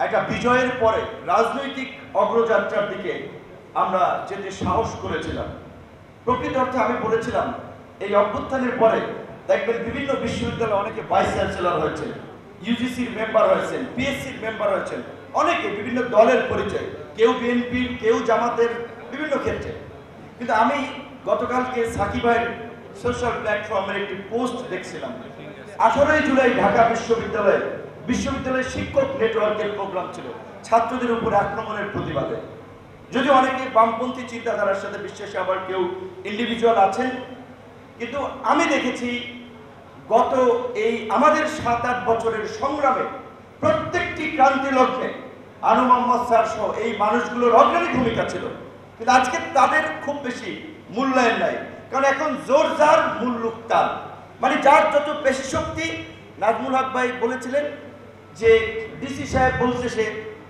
একটা বিজয়ের পরে রাজনৈতিক অগ্রযাত্রার দিকে আমরা যেতে সাহস করেছিলাম। প্রকৃত অর্থে আমি বলেছিলাম এই অভ্যুত্থানের পরে দেখবেন বিভিন্ন বিশ্ববিদ্যালয়ে অনেকে ভাইস চ্যান্সেলর হয়েছেন, ইউজিসির মেম্বার হয়েছেন, পিএসসির মেম্বার হয়েছেন, অনেকে বিভিন্ন দলের পরিচয়, কেউ বিএনপির, কেউ জামাতের, বিভিন্ন ক্ষেত্রে। কিন্তু আমি গতকালকে সাকিব ভাইয়ের সোশ্যাল প্ল্যাটফর্মের একটি পোস্ট দেখছিলাম। 18 জুলাই ঢাকা বিশ্ববিদ্যালয়ের শিক্ষক নেটওয়ার্কের প্রোগ্রাম ছিল ছাত্রদের উপরে আক্রমণের প্রতিবাদে। যদি অনেকে বামপন্থী চিন্তাধারার সাথে বিশ্বাসী, আবার কেউ ইন্ডিভিজুয়াল আছেন, কিন্তু আমি দেখেছি গত এই আমাদের 7-8 বছরের সংগ্রামে প্রত্যেকটি ক্রান্তি লগ্নে আনু মোহাম্মদ স্যার সহ এই মানুষগুলোর অগ্রণী ভূমিকা ছিল। কিন্তু আজকে তাদের খুব বেশি মূল্যায়ন নাই, কারণ এখন জোর যার মুল্লুক তার, মানে যার যত বেশি শক্তি। নাজমুল হক ভাই বলেছিলেন যে ডিসি সাহেব বলছে সে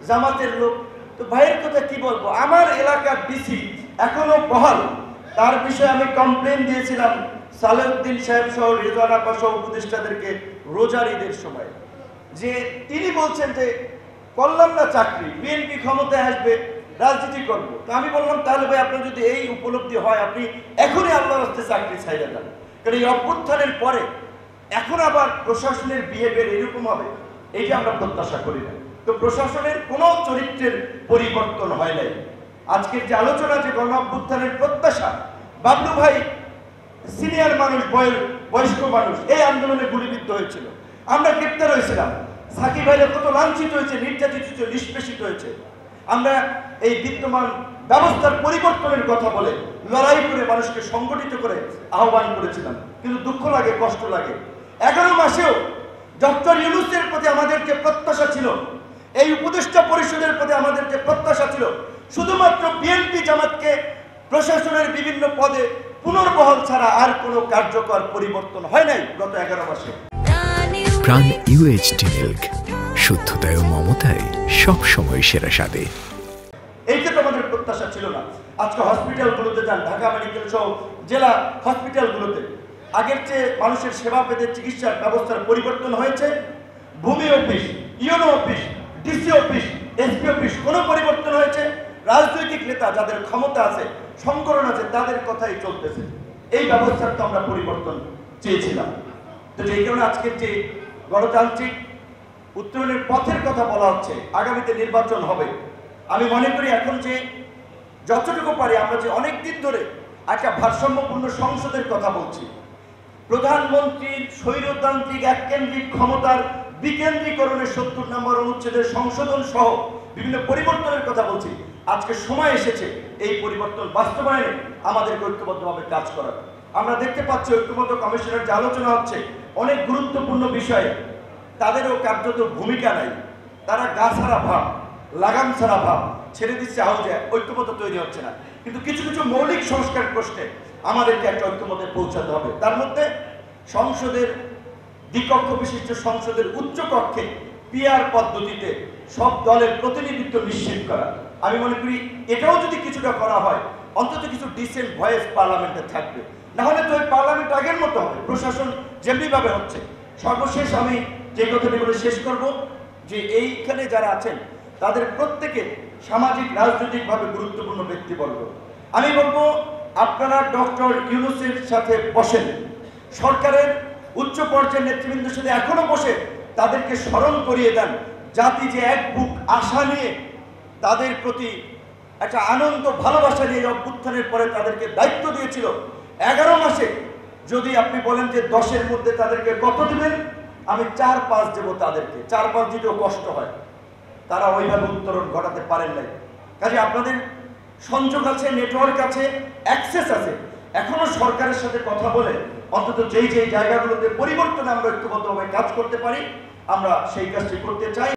জামাতের লোক। তো ভাইয়ের কথা কি বলবো, আমার এলাকার ডিসি এখনো বহাল। তার বিষয়ে আমি কমপ্লেন দিয়েছিলাম সালেউদ্দিন সাহেব সহ রেজওয়ানা পাশা উপদেষ্টাদেরকে রোজার ঈদের সময়, যে তিনি বলছেন যে করলাম না চাকরি, বিএনপি ক্ষমতায় আসবে, রাজনীতি করবো। তো আমি বললাম তাহলে ভাই আপনার যদি এই উপলব্ধি হয় আপনি এখনই আল্লাহর রাস্তায় চাকরি ছাইড়ে দেন, কারণ এই অভ্যুত্থানের পরে এখন আবার প্রশাসনের বিহেভিয়ার এরকম হবে এইটা আমরা প্রত্যাশা করি না। তো প্রশাসনের কোনো চরিত্রের পরিবর্তন হয় নাই। আজকের যে আলোচনা, যে গণ অভ্যুত্থানের প্রত্যাশা, বাবলু ভাই সিনিয়র মানুষ, বয়স্ক মানুষ, এই আন্দোলনে গুলিবিদ্ধ হয়েছিল, আমরা গ্রেপ্তার হয়েছিলাম। সাকিব ভাইরা কত লাঞ্ছিত হয়েছে, নির্যাতিত হয়েছে, নিষ্পেষিত হয়েছে। আমরা এই বিদ্যমান ব্যবস্থার পরিবর্তনের কথা বলে লড়াই করে মানুষকে সংগঠিত করে আহ্বান করেছিলাম। কিন্তু দুঃখ লাগে, কষ্ট লাগে, 11 মাসেও ডক্টর ইউনূসের প্রতি আমাদের যে প্রত্যাশা ছিল, এই উপদেষ্টা পরিষদের প্রতি আমাদের যে প্রত্যাশা ছিল, শুধুমাত্র বিএনপি জামাতকে প্রশাসনের বিভিন্ন পদে পুনর্বহাল ছাড়া আর কোনো কার্যকর পরিবর্তন হয় নাই গত 11 মাসে। প্রাণ UHT মিল্ক, শুদ্ধতায় ও মমতায় সব সময় সেরা স্বাদে। এইটা তো আমাদের প্রত্যাশা ছিল না। আজকে হসপিটালগুলোতে যান, ঢাকা মেডিকেল সহ জেলা হসপিটালগুলোতে আগের চেয়ে মানুষের সেবা পেতে চিকিৎসার ব্যবস্থার পরিবর্তন হয়েছে। ভূমি office, UNO office, DC office, SP office কোনো পরিবর্তন হয়েছে। রাজনৈতিক নেতা যাদের ক্ষমতা আছে, সংগঠন আছে, তাদের কথাই চলতেছে। এই ব্যবস্থার তো আমরা পরিবর্তন চেয়েছিলাম। তো এই কারণে আজকের যে গণতান্ত্রিক উত্তরণের পথের কথা বলা হচ্ছে, আগামীতে নির্বাচন হবে, আমি মনে করি এখন যে যতটুকু পারি আমরা যে অনেকদিন ধরে একটা ভারসাম্যপূর্ণ সংসদের কথা বলছি, প্রধানমন্ত্রীর স্বৈরতান্ত্রিক এককেন্দ্রিক ক্ষমতার বিকেন্দ্রীকরণের 70 নম্বর অনুচ্ছেদের সংশোধন সহ বিভিন্ন পরিবর্তনের কথা বলছি, আজকে সময় এসেছে এই পরিবর্তন বাস্তবায়নে আমাদেরকে ঐক্যবদ্ধভাবে কাজ করার। আমরা দেখতে পাচ্ছি ঐক্যবদ্ধ কমিশনের যে আলোচনা হচ্ছে অনেক গুরুত্বপূর্ণ বিষয়ে তাদেরও কার্যত ভূমিকা নাই। তারা গা ছাড়া ভাব, লাগাম ছাড়া ভাব ছেড়ে দিচ্ছে, হাউজে ঐক্যমত্য তৈরি হচ্ছে না। কিন্তু কিছু কিছু মৌলিক সংস্কার প্রশ্নে আমাদেরকে একটা ঐক্যমতে পৌঁছাতে হবে। তার মধ্যে সংসদের দ্বিকক্ষ বিশিষ্ট সংসদের উচ্চকক্ষে পিআর পদ্ধতিতে সব দলের প্রতিনিধিত্ব নিশ্চিত করা। আমি মনে করি এটাও যদি কিছুটা করা হয়, অন্তত কিছু ডিসেন্ট ভয়েস পার্লামেন্টে থাকবে। না হলে তো ওই পার্লামেন্ট আগের মতো হবে, প্রশাসন যেমনিভাবে হচ্ছে। সর্বশেষ আমি যে কথাটি বলে শেষ করব, যে এইখানে যারা আছেন তাদের প্রত্যেকে সামাজিক রাজনৈতিকভাবে গুরুত্বপূর্ণ ব্যক্তিবর্গ। আমি বলবো আপনারা ডক্টর ইউনূসের সাথে বসেন, সরকারের উচ্চ পর্যায়ের নেতৃবৃন্দের সাথে এখনো বসে তাদেরকে স্মরণ করিয়ে দেন, জাতি যে এক বুক আশা নিয়ে তাদের প্রতি একটা আনন্দ ভালোবাসা নিয়ে অভ্যুত্থানের পরে তাদেরকে দায়িত্ব দিয়েছিল। 11 মাসে যদি আপনি বলেন যে 10-এর মধ্যে তাদেরকে কত দিবেন, আমি 4-5 দেবো তাদেরকে। 4-5 দিতেও কষ্ট হয়, তারা ওইভাবে উত্তরণ ঘটাতে পারেন নাই। কাজে আপনাদের সংযোগ আছে, নেটওয়ার্ক আছে, অ্যাক্সেস আছে, এখনো সরকারের সাথে কথা বলে অন্তত যেই জায়গাগুলোতে পরিবর্তন আমরা ঐক্যবদ্ধভাবে কাজ করতে পারি, আমরা সেই কাজটি করতে চাই।